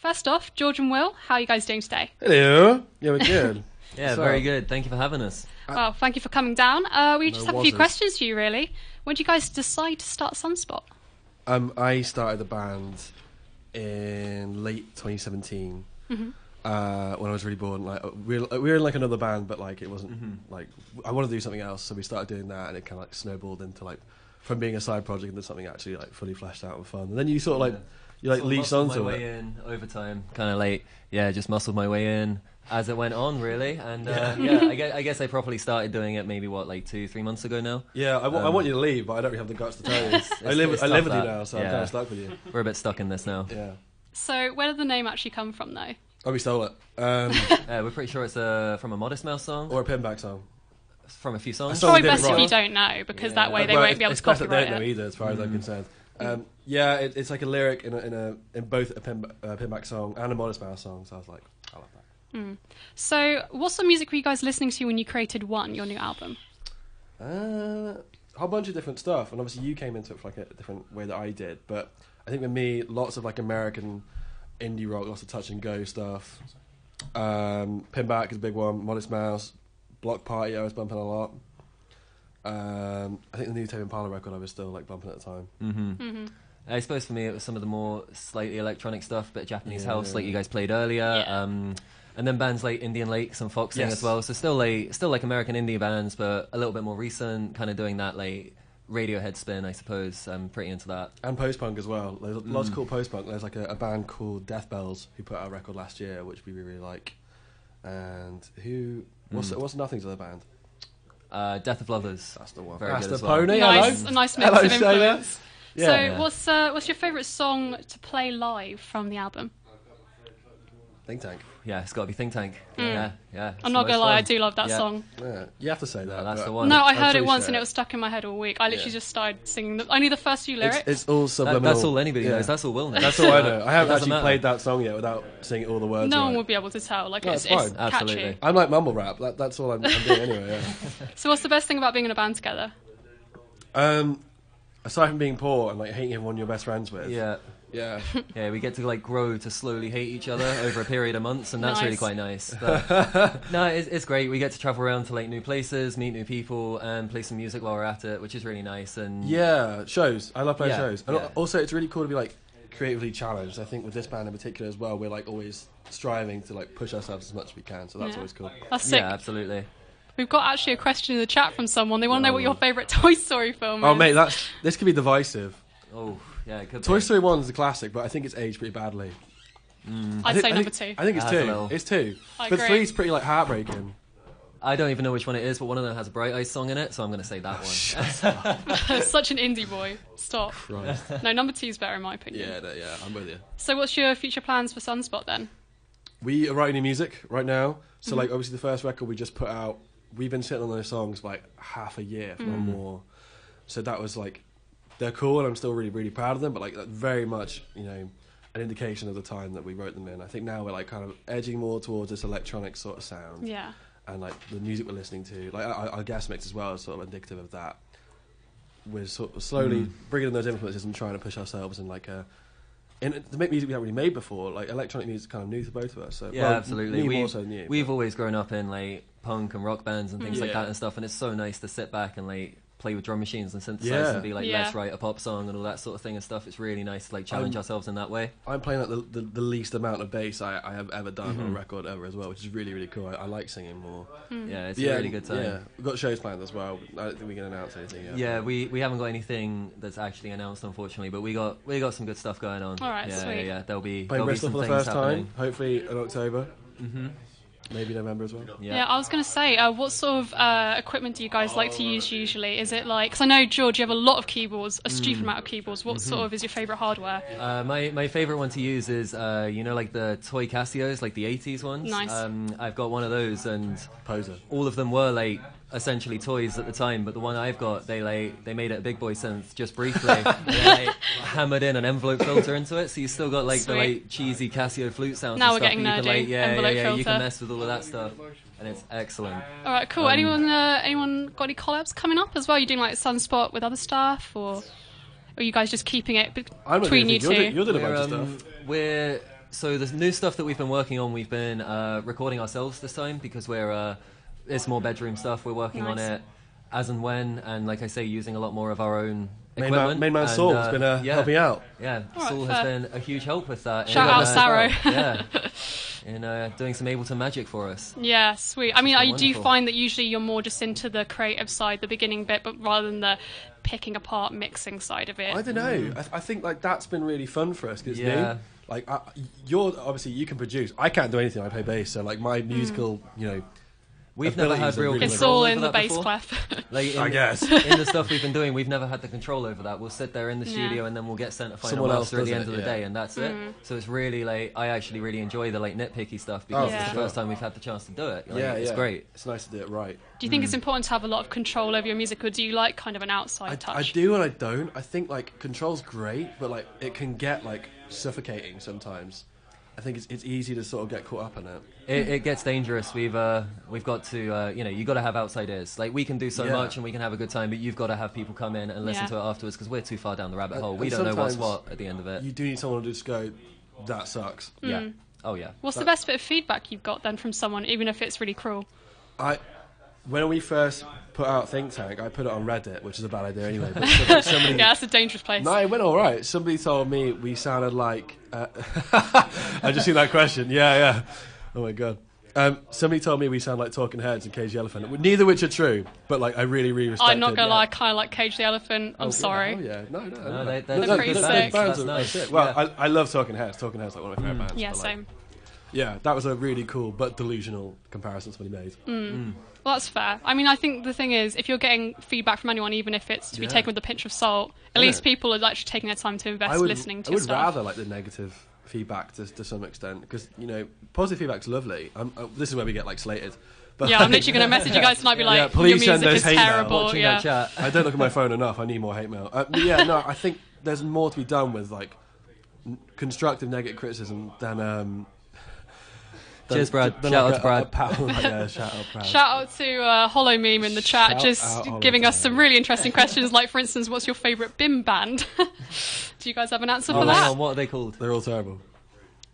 first off, George and Will, how are you guys doing today? Hello. Yeah, we're good. Yeah, very good. Thank you for having us. Well, thank you for coming down. We just have a few questions for you, really. When did you guys decide to start Sunspot? I started the band in late 2017 when I was really bored. Like we were in like another band, but like it wasn't like I wanted to do something else, so we started doing that, and it kind of like snowballed into like from being a side project into something actually like fully fleshed out and fun. And then you sort of like you like leech onto my it. way in over time, kind of late. Yeah, just muscled my way in as it went on, really. And I guess I properly started doing it maybe like 2-3 months ago now. Yeah, I want you to leave, but I don't really have the guts to tell you. I live with you now, so I'm kind of stuck with you. We're a bit stuck in this now. Yeah. So where did the name actually come from, though? Oh, we stole it. We're pretty sure it's from a Modest Mouse song Or a Pinback song. From a few songs. Probably best if you don't know, because that way they won't be able to copyright they don't know it. either, as far as I'm concerned. It's like a lyric in both a Pinback song and a Modest Mouse song. So I was like, I love that. So what sort of music were you guys listening to when you created One, your new album? A whole bunch of different stuff, and obviously you came into it for like a different way that I did. But I think with me, lots of like American indie rock, lots of touch and go stuff. Pinback is a big one. Modest Mouse, Block Party, I was bumping a lot. I think the new Tame Impala record I was still like bumping at the time. I suppose for me it was some of the more slightly electronic stuff, bit of Japanese house like you guys played earlier. And then bands like Indian Lakes and Foxing as well. So still like American indie bands, but a little bit more recent, kind of doing that like Radiohead spin, I suppose. I'm pretty into that. And post-punk as well. There's lots of cool post-punk. There's like a band called Death Bells who put out a record last year, which we really like. And what's Nothing's other band? Death of Lovers. That's the one. Very That's good the as well. pony. A nice mix of influence. Yeah. So what's your favourite song to play live from the album? Think Tank. Yeah, it's got to be Think Tank. Yeah. I'm not gonna lie, I do love that song. Yeah, you have to say that. That's the one. No, I heard it once and it was stuck in my head all week. I literally just started singing only the first few lyrics. It's all subliminal. That's all anybody knows. That's all Will knows. That's all I know. I haven't actually played that song yet without singing all the words. No right. one will be able to tell. Like it's fine. catchy. Absolutely. I'm like mumble rap. That's all I'm doing anyway. Yeah. So what's the best thing about being in a band together? Aside from being poor and like hating everyone you're best friends with. Yeah. Yeah. We get to like grow to slowly hate each other over a period of months, and that's really Nice. quite nice. But, no, it's great. We get to travel around to like new places, meet new people, and play some music while we're at it, which is really nice. And Yeah, shows. I love playing Yeah, shows. And yeah. also it's really cool to be like creatively challenged. I think with this band in particular as well, we're like always striving to like push ourselves as much as we can, so that's always cool. That's sick. yeah, absolutely. We've got actually a question in the chat from someone. They want to know what your favourite Toy Story film is. Oh mate, this could be divisive. Oh, yeah, it could Toy be. Story 1 is the classic, but I think it's aged pretty badly. I'd say number 2. I think it's That's 2. a little- It's 2. I But agree. 3 is pretty like heartbreaking. I don't even know which one it is, but one of them has a Bright Eyes song in it, so I'm going to say that one. Such an indie boy. Stop. Christ. No, number 2 is better in my opinion. Yeah, I'm with you. So what's your future plans for Sunspot then? We are writing new music right now. So like obviously the first record we just put out, we've been sitting on those songs for like half a year, if not more. So that was like, they're cool and I'm still really, really proud of them, but like that's very much, an indication of the time that we wrote them in. I think now we're like kind of edging more towards this electronic sort of sound. Yeah. And like the music we're listening to, like our guest mix as well is sort of indicative of that. We're sort of slowly bringing in those influences and trying to push ourselves in like to make music we haven't really made before. Like electronic music is kind of new to both of us. So, Yeah, absolutely. Me more so than you. We've always grown up in like punk and rock bands and things like Yeah. that and stuff, and it's so nice to sit back and like play with drum machines and synthesizers Yeah. and be like, Yeah. let's write a pop song and all that sort of thing and stuff. It's really nice to like challenge ourselves in that way. I'm playing at the least amount of bass I have ever done on a record ever as well, which is really, really cool. I like singing more. Yeah, it's a really good time. Yeah, we've got shows planned as well. I don't think we can announce anything yet. Yeah, we haven't got anything that's actually announced, unfortunately, but we got some good stuff going on. All right, yeah, sweet. Yeah, there'll be Playing Bristol some for the things first happening. time, hopefully in October. Maybe November as well. Yeah, I was going to say, what sort of equipment do you guys like to use usually? Is it like, because I know, George, you have a lot of keyboards, a stupid amount of keyboards. What sort of is your favourite hardware? My favourite one to use is, like the toy Casios, like the 80s ones. Nice. I've got one of those, and Poser. all of them were like essentially toys at the time, but the one I've got, they made it a big boy synth just briefly. They like, hammered in an envelope filter into it, so you still got like the Sweet. like cheesy Casio flute sounds. Now and we're stuff, getting and you nerdy. can, like, Envelope you filter. can mess with all of that stuff, and it's excellent. All right, cool. Anyone got any collabs coming up as well? You doing like Sunspot with other stuff, or are you guys just keeping it I'm not between doing you anything. two? You're doing a bunch of stuff. So the new stuff that we've been working on, we've been recording ourselves this time because it's more bedroom stuff. We're working on Nice. it as and when, and like I say, using a lot more of our own Main equipment. man And, Saul has been helping out. Yeah, All right, Saul has fair. been a huge help with that. Shout out Sarah. Yeah, in doing some Ableton magic for us. Yeah, sweet. I mean, been do you wonderful. find that usually you're more just into the creative side, the beginning bit, but rather than the picking apart, mixing side of it? I don't know. I think like that's been really fun for us because it's Yeah. new. Like you're obviously you can produce. I can't do anything. I play bass, so like my musical, We've never had abilities are real really It's control all over in the that bass before. clef. Like I guess. in the stuff we've been doing, we've never had the control over that. We'll sit there in the Yeah. studio and then we'll get sent a final Someone else master at the does end it, of the yeah. day, and that's it. So it's really like I actually really enjoy the like nitpicky stuff because for it's the sure. first time we've had the chance to do it. Like, yeah, it's great. It's nice to do it right. Do you think it's important to have a lot of control over your music, or do you like kind of an outside I touch? do and I don't. I think like control's great, but like it can get like suffocating sometimes. I think it's easy to sort of get caught up in it. It gets dangerous. We've got to you got to have outside ears. Like we can do so Yeah. much and we can have a good time, but you've got to have people come in and listen Yeah. to it afterwards because we're too far down the rabbit And- hole. We and don't know what's sometimes what at the end of it. You do need someone to just go, that sucks. Yeah. Oh yeah. What's the best bit of feedback you've got then from someone, even if it's really cruel? When we first put out Think Tank, I put it on Reddit, which is a bad idea anyway. But somebody, Yeah, that's a dangerous place. no, it went all right. Somebody told me we sounded like. I just seen that question. Yeah. Oh my god. Somebody told me we sound like Talking Heads and Cage the Elephant. Neither which are true, but like I really respect. I'm not gonna lie, I kind of like Cage the Elephant. I'm sorry. Oh yeah, no. No, they're pretty good sick. bands. Bands That's are nice. sick. Well, Yeah. I love Talking Heads. Talking Heads is like one of my favorite bands. Yeah, but, like, same. Yeah, that was a really cool but delusional comparison somebody made. Well, that's fair. I mean, I think the thing is, if you're getting feedback from anyone, even if it's to be Yeah. taken with a pinch of salt, at Yeah. least people are actually taking their time to invest listening to I your would stuff. rather like the negative feedback to some extent because positive feedback's lovely. This is where we get like slated. But Yeah, I'm literally going to message you guys tonight, be like, Yeah, your please music send those is hate mail. terrible. Watching Yeah. that chat. I don't look at my phone enough. I need more hate mail. But yeah, no, I think there's more to be done with like constructive negative criticism than. Cheers, Brad. than Shout like out to Brad. A pal, yeah, shout out, Brad. Shout out to Hollow Meme in the chat, Shout just out Hollow giving us Meme. some really interesting questions, like, for instance, what's your favourite BIM band? Do you guys have an answer Oh, for hang that? on, what are they called? They're all terrible.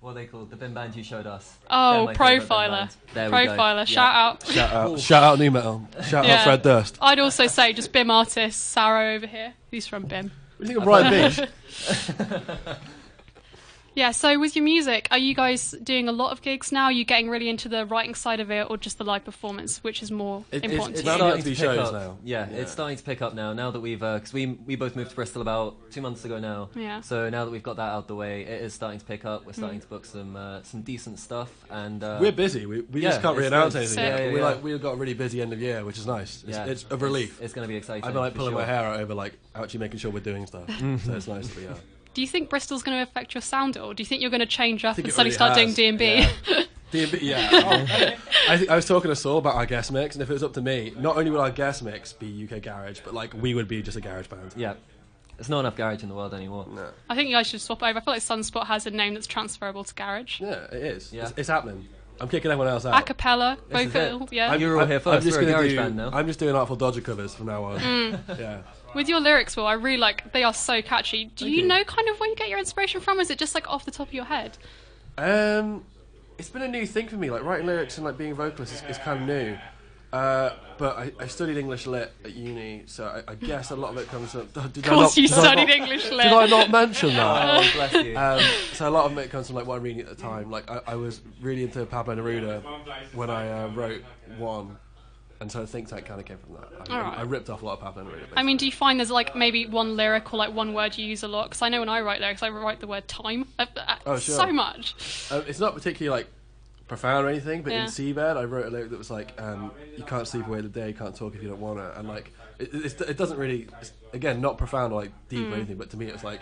What are they called? The BIM band you showed us. Oh, They're my favourite BIM Profiler. bands. There we go. Profiler, Yeah. shout out. Shout out New Metal. Shout Yeah. out Fred Durst. I'd also say just BIM artist, Sarah over here. He's from BIM. What do you think of Brian Beach? Yeah, so with your music, are you guys doing a lot of gigs now? Are you getting really into the writing side of it, or just the live performance, which is more important it's to you? starting to be pick shows up. now. Yeah, Yeah. it's starting to pick up now. Now that we've, because we both moved to Bristol about 2 months ago now. Yeah. So now that we've got that out the way, it is starting to pick up. We're starting to book some decent stuff, and We're busy. We yeah, just can't really it's announce good. anything Sick. yet. Yeah, We're yeah. like we've got a really busy end of year, which is nice. It's a relief. It's going to be exciting. I've been like for pulling my sure. hair out over like actually making sure we're doing stuff. So it's nice to be out. Do you think Bristol's going to affect your sound, or do you think you're going to change up think and it suddenly start already doing has. D&B? D&B, yeah. Oh, I was talking to Saul about our guest mix, and if it was up to me, not only would our guest mix be UK garage, but like we would be just a garage band. Yeah, there's not enough garage in the world anymore. No. I think you guys should swap over. I feel like Sunspot has a name that's transferable to garage. Yeah, it is. Yeah. It's happening. I'm kicking everyone else out. A cappella, This is vocal, it. yeah. You're all here first. We're a gonna garage band now. I'm just doing Artful Dodger covers from now on. Mm. Yeah. With your lyrics, Will, I really like, they are so catchy. Do Thank you you. know kind of where you get your inspiration from? Is it just like off the top of your head? It's been a new thing for me. Like writing lyrics and like being a vocalist is kind of new. But I studied English lit at uni, so I guess a lot of it comes from. Of course you studied English lit. Did I not mention that? Oh, bless you. So a lot of it comes from like what I'm reading at the time. Like I was really into Pablo Neruda when I wrote One, and so Think Tank kind of came from that. Alright. I ripped off a lot of Pablo Neruda. I mean, do you find there's like maybe one lyric or like one word you use a lot? Because I know when I write lyrics, I write the word time Oh, sure. so much. It's not particularly like profound or anything, but Yeah. in Seabed I wrote a lyric that was like, you can't sleep away the day, you can't talk if you don't want to, and like it doesn't really, it's, again, not profound or like deep or anything, but to me it's like,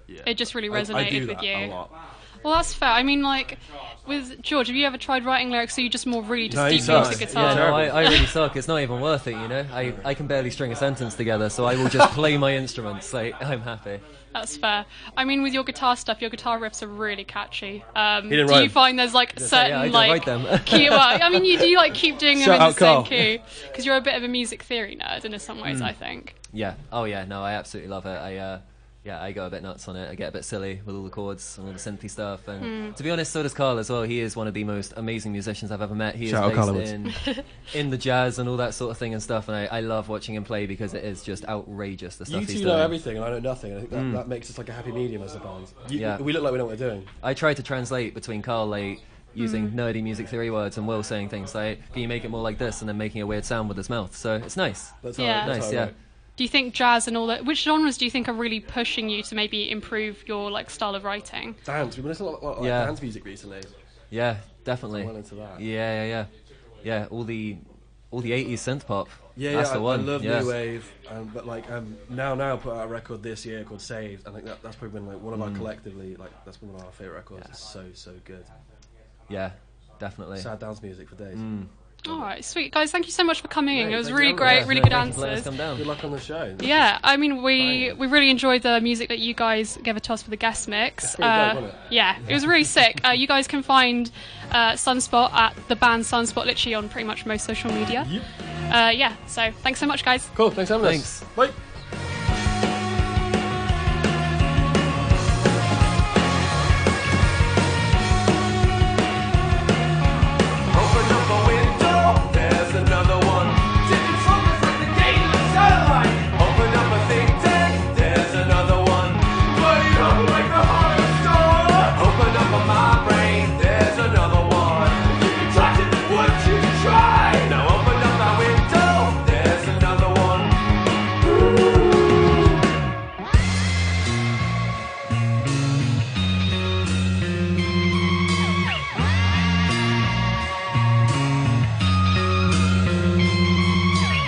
yeah, It just really I resonated do with that you. a lot. Well, that's fair. I mean, like, with George, have you ever tried writing lyrics, or you just more really just No, he deeply into sucks. the Yeah, guitar? no, I really suck. It's not even worth it, you know. I can barely string a sentence together, so I will just play my instruments. Like I'm happy. That's fair. I mean, with your guitar stuff, your guitar riffs are really catchy. didn't Do write you them. find there's like certain I didn't like write them. key? Well, I mean, you do like keep doing them Shout in the out same Carl. key because you're a bit of a music theory nerd in some ways. I think. Yeah. Oh yeah. No, I absolutely love it. yeah, I go a bit nuts on it. I get a bit silly with all the chords and all the synthy stuff. And to be honest, so does Carl as well. He is one of the most amazing musicians I've ever met. He Shout out is Carl based in the jazz and all that sort of thing and stuff. And I love watching him play because it is just outrageous, the stuff You he's two doing. know everything, and I know nothing. I think that makes us like a happy medium as a band. We look like we know what we're doing. I try to translate between Carl like using nerdy music theory words and Will saying things like, can you make it more like this, and then making a weird sound with his mouth. So it's nice. That's Yeah. how, Nice, yeah. Do you think jazz and all that? Which genres do you think are really pushing you to maybe improve your like style of writing? Dance. We've been listening to a lot of Yeah. dance music recently. Yeah, definitely. I'm well into that. Yeah, all the 80s synth pop. Yeah, That's yeah, the one. I love yeah. new wave, but like now put out a record this year called Saved. I think that's probably been like one of our collectively that's been one of our favorite records. Yeah. It's so good. Yeah, definitely. Sad dance music for days. All right, sweet guys. Thank you so much for coming in. Mate, It was thank really you. great, Yeah, really No, good thank you for letting us answers. come down. Good luck on the show. Yeah, I mean, we Bang. really enjoyed the music that you guys gave to us for the guest mix. pretty dope, wasn't it? Yeah, it was really sick. You guys can find Sunspot at the band Sunspot literally on pretty much most social media. Yep. Yeah, so thanks so much, guys. Cool. Thanks for having Thanks. us. Bye. Open up a window, there's another one. Tipping trumpets like the gate of the satellite. Open up a think tank, there's another one. Bloody up like the heart of a star. Open up a my brain, there's another one. If you can touch it, would you try? Now open up that window, there's another one.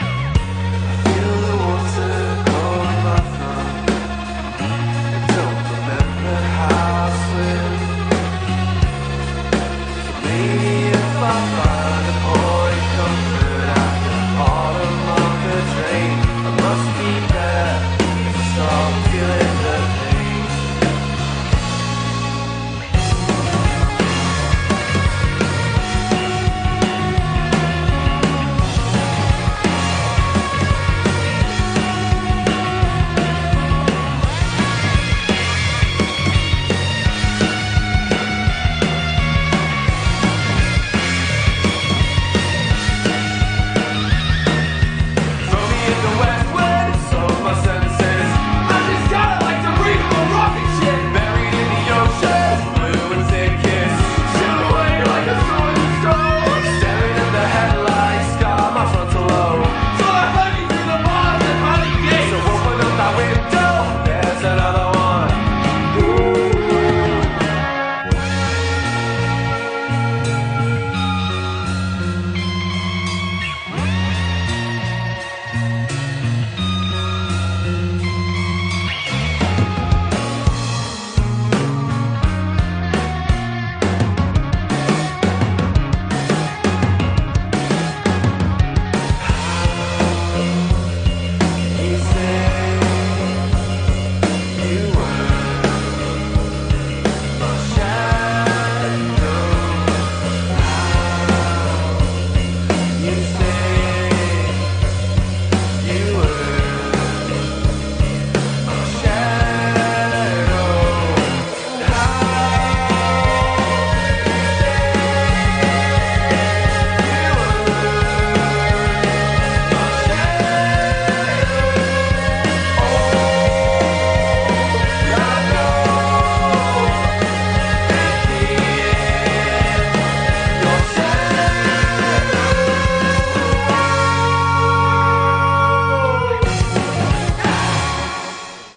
Feel the water cold my thumb. I don't remember how I swim. Maybe if I find a point comfort at the bottom of the drain, I must be there to stop feeling the pain. Throw me in the west wind, soak my senses. I just gotta like to read a rocket ship. Buried in the ocean, blue and thick kiss. Ship away like a sword stone. Staring at the headlights, scar my frontal lobe. So I honey through the bars and honey gates. So open up that window, there's another one. You say you were my shadow. You say you were my shadow.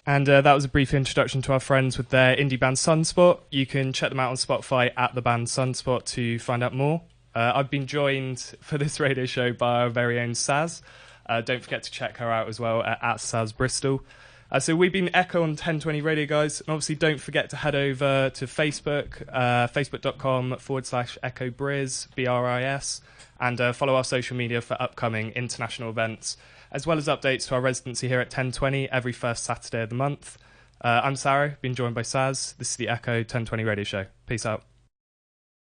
And that was a brief introduction to our friends with their indie band Sunspot. You can check them out on Spotify at the band Sunspot to find out more. I've been joined for this radio show by our very own Saz. Don't forget to check her out as well at Saz Bristol. So we've been Echo on 1020 Radio, guys. And obviously don't forget to head over to Facebook, facebook.com/Echo Briz, BRIS, and follow our social media for upcoming international events, as well as updates to our residency here at 1020 every first Saturday of the month. I'm Sarah, been joined by Saz. This is the Echo 1020 Radio Show. Peace out.